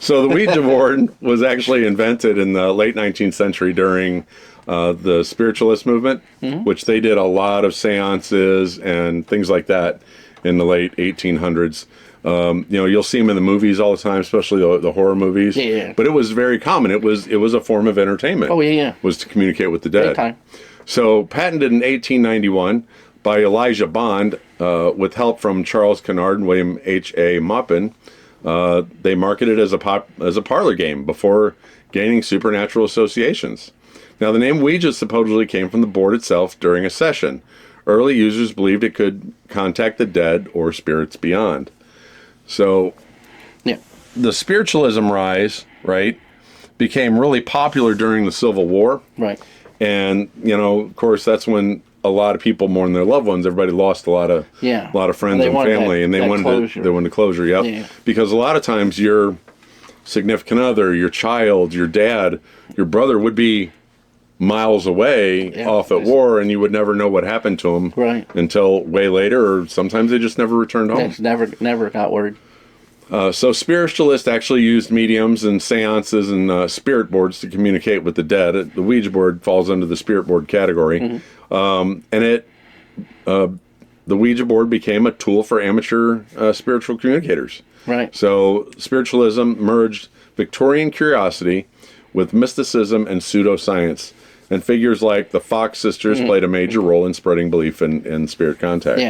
So the Ouija board was actually invented in the late 19th century during the spiritualist movement, which they did a lot of séances and things like that in the late 1800s. You'll see them in the movies all the time, especially the horror movies. Yeah. But it was very common. It was a form of entertainment. Oh, yeah. Was to communicate with the dead. Daytime. So patented in 1891 by Elijah Bond, with help from Charles Kennard and William H.A. Maupin, they marketed it as a parlor game before gaining supernatural associations. Now, the name Ouija supposedly came from the board itself during a session. Early users believed it could contact the dead or spirits beyond. So, Yeah. the spiritualism rise, right, became really popular during the Civil War. Right. And, of course, that's when a lot of people mourn their loved ones. Everybody lost a lot of friends and family, and they wanted closure. Yep. Yeah. Because a lot of times your significant other, your child, your dad, your brother would be miles away off at war, and you would never know what happened to them until way later, or sometimes they just never returned home. Never got word. So spiritualists actually used mediums and séances and spirit boards to communicate with the dead. The Ouija board falls under the spirit board category. The Ouija board became a tool for amateur spiritual communicators. Right. So spiritualism merged Victorian curiosity with mysticism and pseudoscience. And figures like the Fox sisters played a major role in spreading belief in spirit contact. Yeah.